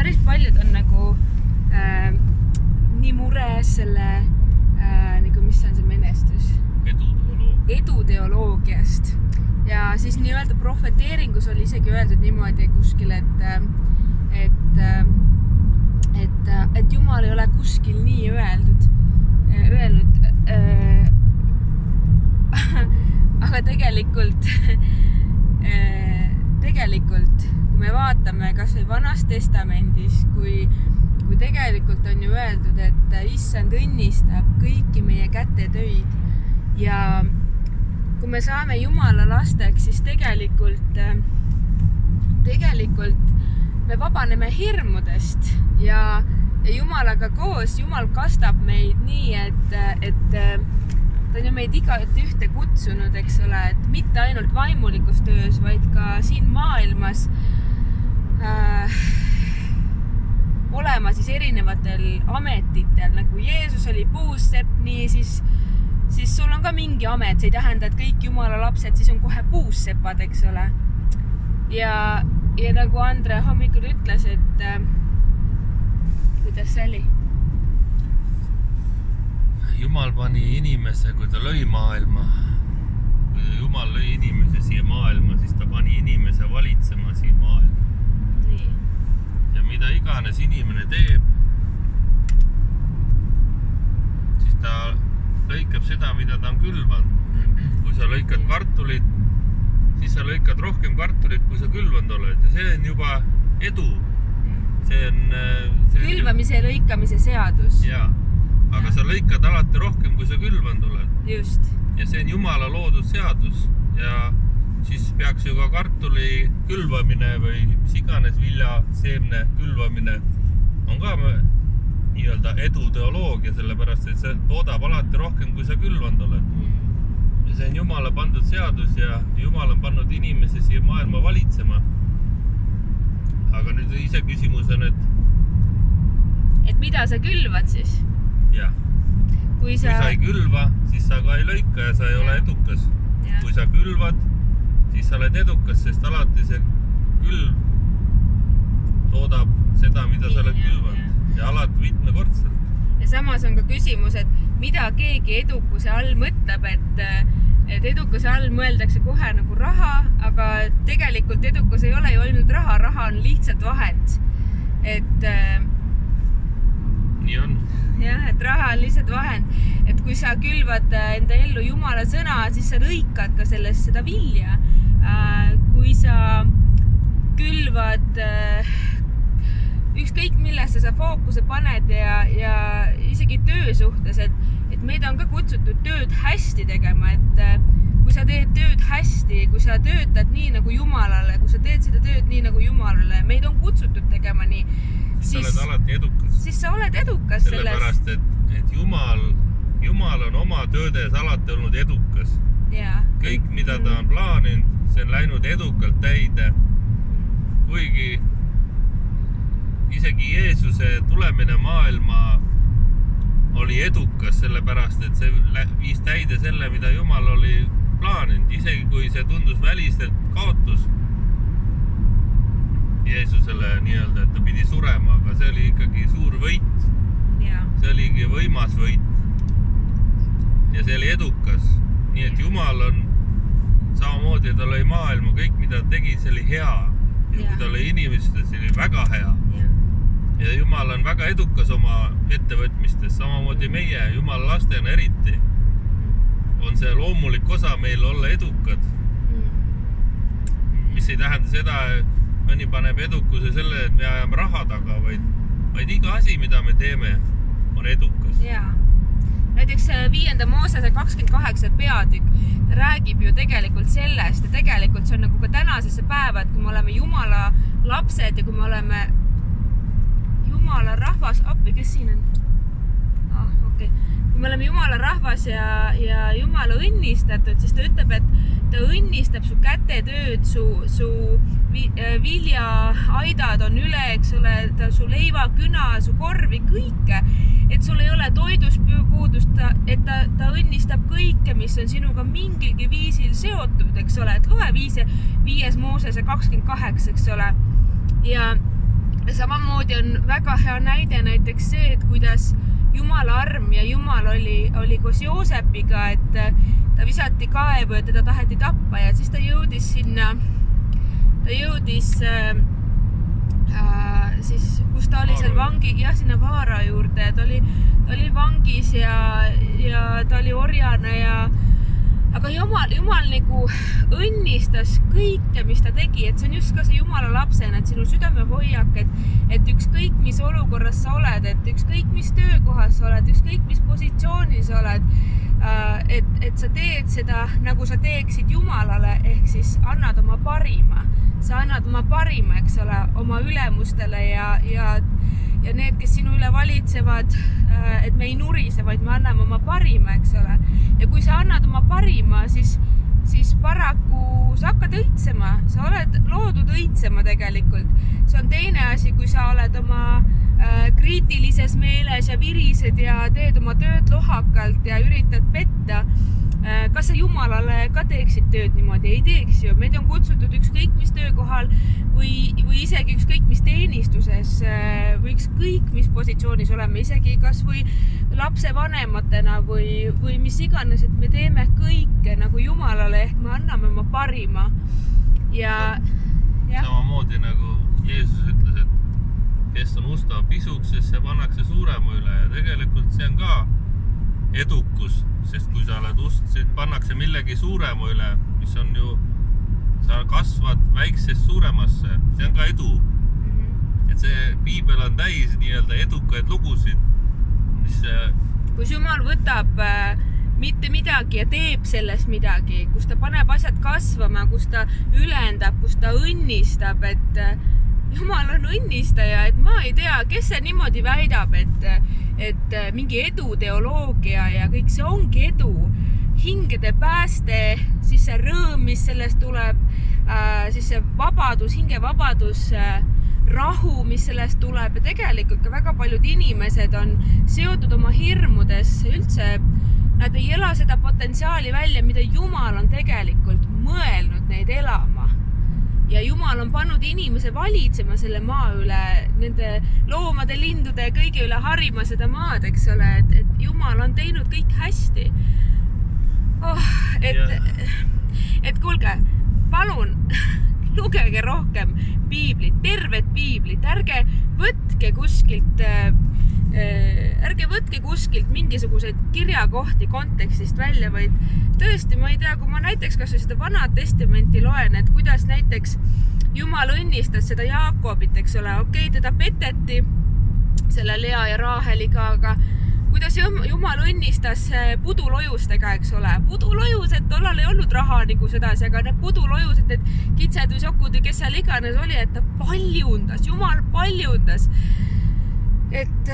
päris paljud on nagu nii mures selle nagu, mis on see menestus? Eduteoloogiast. Ja siis nii-öelda profeteeringus oli isegi öeldud niimoodi kuskil, et Jumal ei ole kuskil nii öelnud. Aga tegelikult, kui me vaatame kas või Vanas Testamendis, kui tegelikult on ju öeldud, et Issand õnnistab kõiki meie kätetöid ja kui me saame Jumala lasteks, siis tegelikult me vabaneme hirmudest ja Jumalaga koos, Jumal kastab meid nii, et ta on ju meid igat ühte kutsunud, eks ole, et mitte ainult vaimulikus töös, vaid ka siin maailmas olema siis erinevatel ametitel, nagu Jeesus oli puussepp, nii siis sul on ka mingi amet, see ei tähenda, et kõik Jumala lapsed siis on kohe puussepad, eks ole. Ja nagu Andre hommikul ütles, et kuidas see oli? Jumal pani inimese, kui ta lõi maailma. Kui Jumal lõi inimese siia maailma, siis ta pani inimese valitsema siia maailma. Nii. Ja mida iganes inimene teeb, siis ta lõikab seda, mida ta on külvanud. Kui sa lõikad kartulit, siis sa lõikad rohkem kartulit, kui sa külvanud oled. Ja see on juba edu. See on külvamise ja lõikamise seadus. Jaa, aga sa lõikad alati rohkem, kui sa külvanud oled. Just. Ja see on Jumala loodud seadus. Ja siis peaks ju ka kartuli külvamine või mis iganes vilja seemne külvamine on ka nii-öelda eduteoloogia, sellepärast, et see toodab alati rohkem, kui sa külvanud oled. Ja see on Jumala pandud seadus ja Jumal on pannud inimese siia maailma valitsema. Aga nüüd ise küsimus on, et mida sa külvad siis? Jah. Kui sa ei külva, siis sa ka ei lõika ja sa ei ole edukas. Ja. Kui sa külvad, siis sa oled edukas, sest alati see külv toodab seda, mida sa oled külvanud. Ja alati mitmekordselt. Ja samas on ka küsimus, et mida keegi edukuse all mõtleb, et edukuse all mõeldakse kohe nagu raha, aga tegelikult edukus ei ole ju ainult raha, raha on lihtsalt vahend. Nii on. Jah, et raha on lihtsalt vahend. Et kui sa külvad enda ellu Jumala sõna, siis sa lõikad ka sellest seda vilja. Kui sa külvad ükskõik millesse sa fookuse paned ja isegi töö suhtes, et meid on ka kutsutud tööd hästi tegema, et kui sa teed tööd hästi, kui sa töötad nii nagu Jumalale, kui sa teed seda tööd nii nagu Jumalale, meid on kutsutud tegema nii, siis sa oled alati edukas. Siis sa oled edukas selles. Sellepärast, et Jumal on oma töödes alati olnud edukas. Ja. Kõik, mida ta on plaaninud, see on läinud edukalt täide. Kuigi isegi Jeesuse tulemine maailma oli edukas, sellepärast, et see viis täide selle, mida Jumal oli plaaninud. Isegi kui see tundus väliselt kaotus Jeesusele nii-öelda, et ta pidi surema, aga see oli ikkagi suur võit. Ja. See oligi võimas võit. Ja see oli edukas. Nii et Jumal on samamoodi, ta lõi maailma, kõik mida ta tegi, see oli hea. Ja kui ta lõi inimestes, see oli väga hea. Ja Jumal on väga edukas oma ettevõtmistes, samamoodi meie, Jumala lastena eriti. On see loomulik osa meil olla edukad. Mis ei tähenda seda, mõni paneb edukuse selle, et me ajame raha taga, vaid iga asi, mida me teeme, on edukas. Jaa. Näiteks 5. Moosese 28 peatükk räägib ju tegelikult sellest ja tegelikult see on nagu ka tänasesse päeva, et kui me oleme Jumala lapsed ja kui me oleme Jumala rahvas, appi, kes siin on? Okay. Kui me oleme Jumala rahvas ja Jumala õnnistatud, siis ta ütleb, et ta õnnistab su kätetööd, su viljaaidad on üle, eks ole, su leivaküna, su korvi, kõike. Et sul ei ole toidust puudust, et ta õnnistab kõike, mis on sinuga mingilgi viisil seotud, eks ole. Et loe 5. Moosese 28, eks ole. samamoodi on väga hea näide näiteks see, et kuidas Jumala arm ja Jumal oli koos Joosepiga, et ta visati kaevu ja teda taheti tappa ja siis ta jõudis siis, kus ta oli seal sinna Vaara juurde ja ta oli vangis ja ta oli orjane aga Jumal nagu õnnistas kõike, mis ta tegi, et see on just ka see Jumala lapsena, et sinu südame hoiak, et ükskõik mis olukorras sa oled, et ükskõik mis töökohas sa oled, ükskõik mis positsioonis oled, et sa teed seda, nagu sa teeksid Jumalale, ehk siis annad oma parima. Sa annad oma parima, eks ole, oma ülemustele ja need, kes sinu üle valitsevad, et me ei nurise, vaid me anname oma parima, eks ole. Ja kui sa annad oma parima, siis paraku sa hakkad õitsema. Sa oled loodud õitsema tegelikult. See on teine asi, kui sa oled oma kriitilises meeles ja virised ja teed oma tööd lohakalt ja üritad petta. Kas sa Jumalale ka teeksid tööd niimoodi? Ei teeks ju. Meid on kutsutud ükskõik mis töökohal või isegi ükskõik mis teenistuses või ükskõik mis positsioonis oleme, isegi kas või lapse vanematena või mis iganes, et me teeme kõike nagu Jumalale ehk me anname oma parima. Samamoodi nagu Jeesus ütles, et kes on ustav pisuks, siis see pannakse suurema üle ja tegelikult see on ka edukus, sest kui sa oled siis pannakse millegi suurema üle, mis on ju, sa kasvad väiksest suuremasse, see on ka edu. Et see piibel on täis nii-öelda edukaid lugusid, mis... Kus Jumal võtab mitte midagi ja teeb sellest midagi, kus ta paneb asjad kasvama, kus ta ülendab, kus ta õnnistab, et Jumal on õnnistaja, et ma ei tea, kes see niimoodi väidab, et mingi eduteoloogia ja kõik see ongi edu. Hingede pääste, siis see rõõm, mis sellest tuleb, siis see vabadus, hingevabadus, rahu, mis sellest tuleb ja tegelikult ka väga paljud inimesed on seotud oma hirmudes üldse. Nad ei ela seda potentsiaali välja, mida Jumal on tegelikult mõelnud neid elama. Ja Jumal on pannud inimese valitsema selle maa üle, nende loomade, lindude ja kõige üle harima seda maad, eks ole, et Jumal on teinud kõik hästi. Et kuulge, palun, lugege rohkem piiblit, tervet piiblit, ärge võtke kuskilt mingisuguseid kirjakohti kontekstist välja, vaid tõesti, ma ei tea, kui ma näiteks kas seda Vana Testamenti loen, et kuidas näiteks Jumal õnnistas seda Jaakobit, eks ole, teda peteti selle Lea ja Raaheliga, aga kuidas Jumal õnnistas pudulojustega, eks ole. Pudulojused, tollal ei olnud raha nagu sedasi, aga need pudulojused, need kitsed või sokud või kes seal iganes oli, et ta paljundas, Jumal paljundas. Et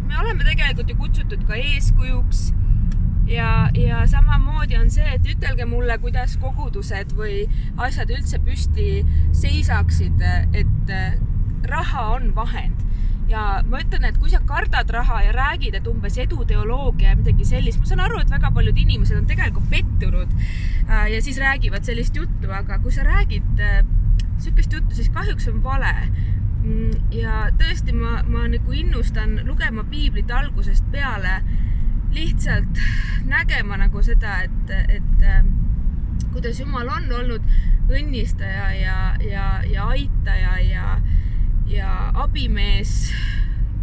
me oleme tegelikult ju kutsutud ka eeskujuks ja samamoodi on see, et ütelge mulle, kuidas kogudused või asjad üldse püsti seisaksid, et raha on vahend. Ja ma ütlen, et kui sa kardad raha ja räägid, et umbes eduteoloogia ja midagi sellist, ma saan aru, et väga paljud inimesed on tegelikult pettunud ja siis räägivad sellist juttu, aga kui sa räägid sükest juttu, siis kahjuks on vale. Ja tõesti, ma nagu innustan lugema piiblit algusest peale, lihtsalt nägema nagu seda, et kuidas Jumal on olnud õnnistaja ja aitaja ja abimees,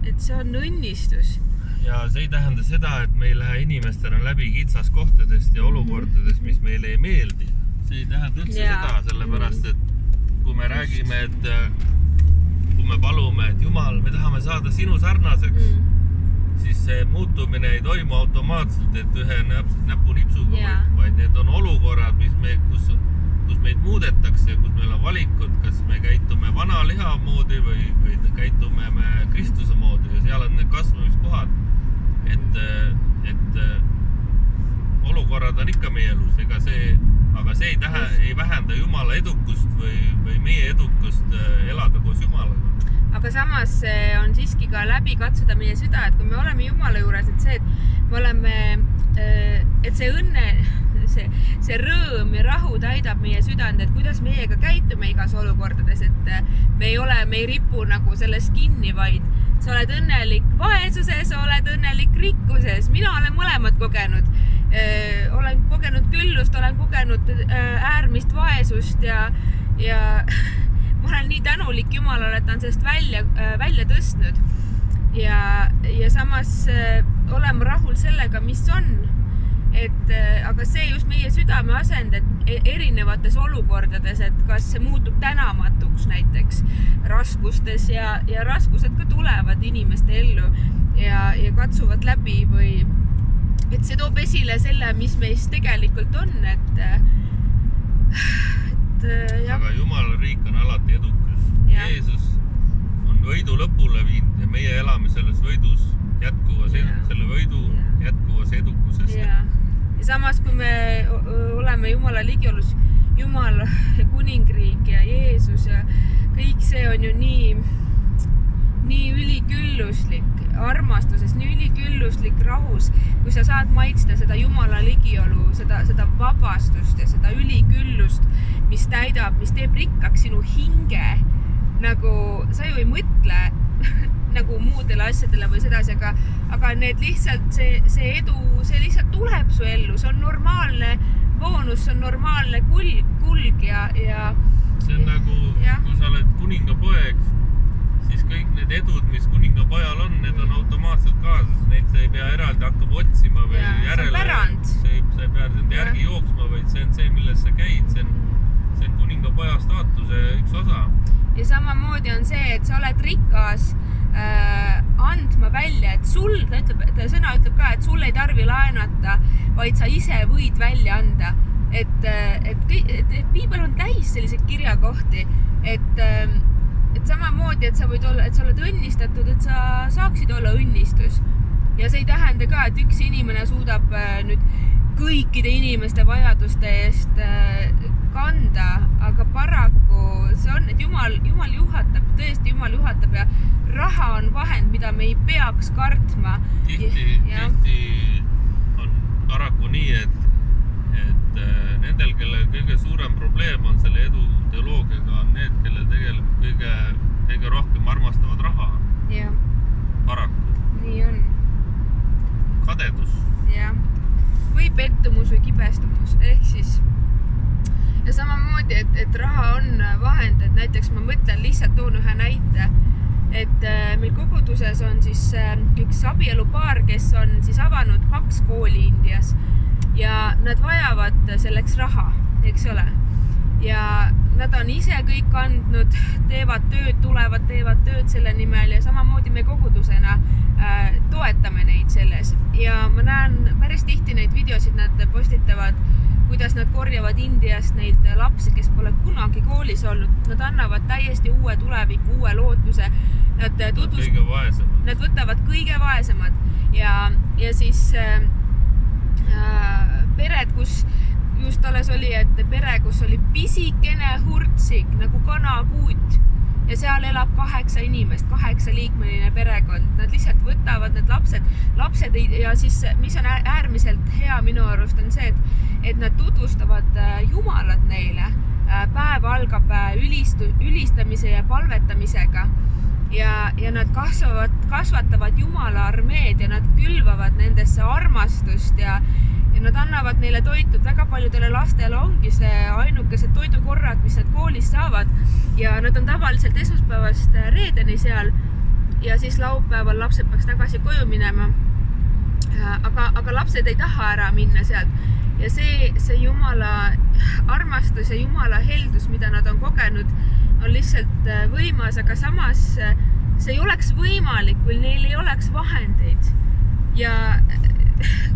et see on õnnistus. Ja see ei tähenda seda, et me ei lähe inimestena läbi kitsaskohtadest ja olukordadest, mis meile ei meeldi. See ei tähenda üldse seda, sellepärast, et kui me räägime, et kui me palume, et Jumal, me tahame saada sinu sarnaseks, siis see muutumine ei toimu automaatselt, et ühe näpunipsuga, vaid need on olukorrad, kus meid muudetakse, kus meil on valikud, kas me käitume vana liha moodi või käitume me Kristuse moodi ja seal on need kasvamiskohad, et olukorrad on ikka meie elus, aga see ei vähenda Jumala edukust või meie edukust elada koos Jumalaga. Aga samas on siiski ka läbi katsuda meie süda, et kui me oleme Jumala juures, et see, et me oleme, et see õnne, see rõõm ja rahu täidab meie südant, et kuidas meiega käitume igas olukordades, et me ei ripu nagu selles kinni, vaid sa oled õnnelik vaesuses, oled õnnelik rikkuses. Mina olen mõlemad kogenud. Olen kogenud küllust, olen kogenud äärmist vaesust ja ma olen nii tänulik Jumalale, et ta on sellest välja tõstnud. Ja samas olema rahul sellega, mis on. Aga see just meie südame asend, et erinevates olukordades, et kas see muutub tänamatuks näiteks raskustes ja raskused ka tulevad inimeste ellu ja katsuvad läbi või et see toob esile selle, mis meist tegelikult on, jah. Aga Jumala riik on alati edukas. Jeesus on võidu lõpule viinud ja meie elame selles võidus selle võidu jätkuvas edukuses. Ja samas, kui me oleme Jumala ligiolus, Jumala kuningriik ja Jeesus ja kõik see on ju nii ülikülluslik armastuses, nii ülikülluslik rahus, kui sa saad maitsta seda Jumala ligiolu, seda vabastust ja seda üliküllust, mis täidab, mis teeb rikkaks sinu hinge, nagu sa ju ei mõtle nagu muudele asjadele või sedasi, aga need lihtsalt, see edu, see lihtsalt tuleb su ellu, see on normaalne boonus, see on normaalne kulg ja see on nagu, kui sa oled kuningapoeg, siis kõik need edud, mis kuningapojal on, need on automaatselt kaasas, neid sa ei pea eraldi hakkama otsima või järele, sa ei pea nende järgi jooksma, vaid see on see, milles sa käid, see on kuningapoja staatuse üks osa. Ja samamoodi on see, et sa oled rikas andma välja, et sõna ütleb ka, et sul ei tarvi laenata, vaid sa ise võid välja anda. Et piibel on täis selliseid kirjakohti, et samamoodi, et sa võid olla, et sa oled õnnistatud, et sa saaksid olla õnnistus. Ja see ei tähenda ka, et üks inimene suudab nüüd kõikide inimeste vajaduste eest kanda, aga paraku see on, et Jumal juhatab, tõesti Jumal juhatab ja raha on vahend, mida me ei peaks kartma. Tihti on paraku nii, et nendel, kelle kõige suurem probleem on selle edu teoloogiaga, on need, kelle tegelikult kõige rohkem armastavad raha. Ja. Paraku. Nii on. Kadedus. Ja. Või pettumus või kibestumus, ehk siis ja samamoodi, et raha on vahend, et näiteks ma mõtlen, lihtsalt toon ühe näite, et meil koguduses on siis üks abielupaar, kes on siis avanud 2 kooli Indias ja nad vajavad selleks raha, eks ole. Ja nad on ise kõik andnud, teevad tööd selle nimel ja samamoodi me kogudusena toetame neid selles. Ja ma näen päris tihti neid videosid, nad postitavad, kuidas nad korjavad Indiast neid lapsi, kes pole kunagi koolis olnud. Nad annavad täiesti uue tuleviku, uue lootuse. Nad võtavad kõige vaesemad ja siis pered, kus just alles oli, et pere, kus oli pisikene hurtsik nagu kanakuut ja seal elab 8 inimest, 8-liikmeline perekond. Nad lihtsalt võtavad need lapsed ja siis, mis on äärmiselt hea minu arust, on see, et nad tutvustavad Jumalat neile. Päev algab ülistamise ja palvetamisega ja nad kasvatavad Jumala armeed ja nad külvavad nendesse armastust ja nad annavad neile toitud. Väga paljudele lastele ongi see ainukesed toidukorrad, mis nad koolis saavad ja nad on tavaliselt esmaspäevast reedeni seal ja siis laupäeval lapsed peaks tagasi koju minema. Aga lapsed ei taha ära minna sealt ja see Jumala armastus ja Jumala heldus, mida nad on kogenud, on lihtsalt võimas, aga samas see ei oleks võimalik, kui neil ei oleks vahendeid. Ja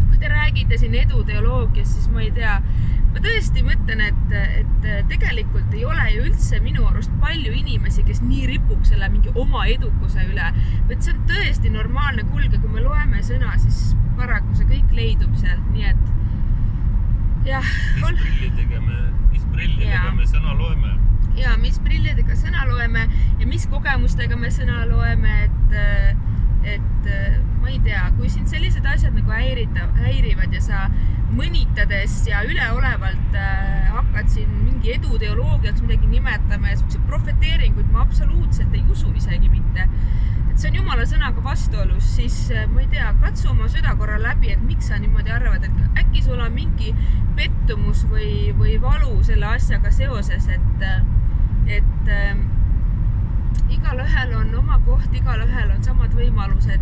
kui te räägite siin eduteoloogias, siis ma ei tea, ma tõesti mõtlen, et tegelikult ei ole ju üldse minu arust palju inimesi, kes nii ripub selle mingi oma edukuse üle. See on tõesti normaalne kulge, kui me loeme sõna, siis paraku see kõik leidub seal, nii et jah. Mis prillidega me sõna loeme? Ja, mis prillidega sõna loeme ja mis kogemustega me sõna loeme, et ma ei tea, kui sind sellised asjad nagu häirivad ja sa mõnitades ja üleolevalt hakkad siin mingi mingi eduteoloogiaks midagi nimetame ja selliseid profeteeringuid ma absoluutselt ei usu isegi mitte. Et see on Jumala sõnaga vastuolus, siis ma ei tea, katsu oma süda korra läbi, et miks sa niimoodi arvad, et äkki sul on mingi pettumus või valu selle asjaga seoses, et igalühel on oma koht, igalühel on samad võimalused.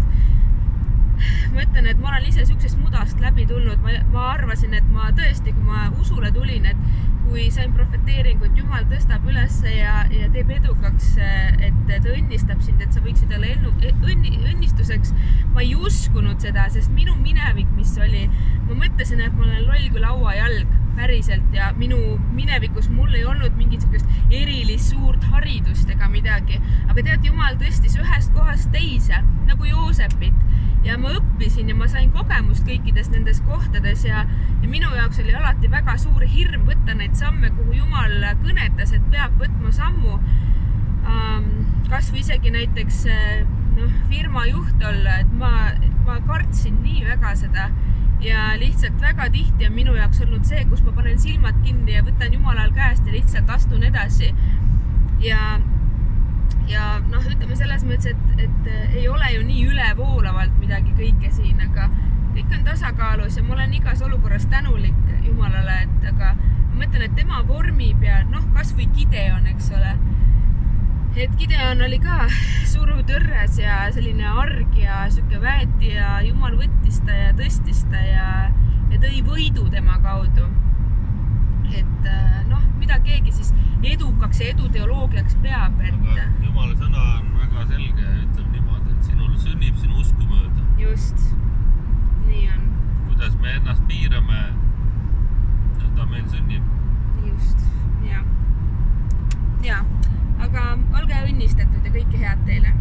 Ma ütlen, et ma olen ise siuksest mudast läbi tulnud. Ma arvasin, et ma tõesti, kui ma usule tulin, et kui sain profeteeringut, Jumal tõstab üles ja teeb edukaks, et ta õnnistab sind, et sa võiksid olla õnnistuseks. Ma ei uskunud seda, sest minu minevik, mis oli, ma mõtlesin, et ma olen loll kui lauajalg päriselt ja minu minevikus mul ei olnud mingit sellist erilist suurt haridust ega midagi. Aga tead, Jumal tõstis ühest kohast teise, nagu Joosepit. Ja ma õppisin ja ma sain kogemust kõikides nendes kohtades ja minu jaoks oli alati väga suur hirm võtta neid samme, kuhu Jumal kõnetas, et peab võtma sammu. Kas või isegi näiteks firma juht olla, et ma kartsin nii väga seda ja lihtsalt väga tihti on minu jaoks olnud see, kus ma panen silmad kinni ja võtan Jumalal käest ja lihtsalt astun edasi. Ja ütleme selles mõttes, et ei ole ju nii ülevoolavalt midagi kõike siin, aga kõik on tasakaalus ja ma olen igas olukorras tänulik Jumalale, aga ma mõtlen, et tema vormib ja kas või Gideon, eks ole. Et Gideon oli ka surutõrres ja selline arg ja süke väeti ja Jumal võttis ta ja tõstis ta ja tõi võidu tema kaudu. Et mida keegi siis edukaks ja eduteoloogiaks peab, Aga Jumala sõna on väga selge ja ütleb niimoodi, et sinul sünnib sinu usku mööda. Just, nii on. Kuidas me ennast piirame, nõnda meil sünnib. Just, ja. Aga olge õnnistatud ja kõike head teile.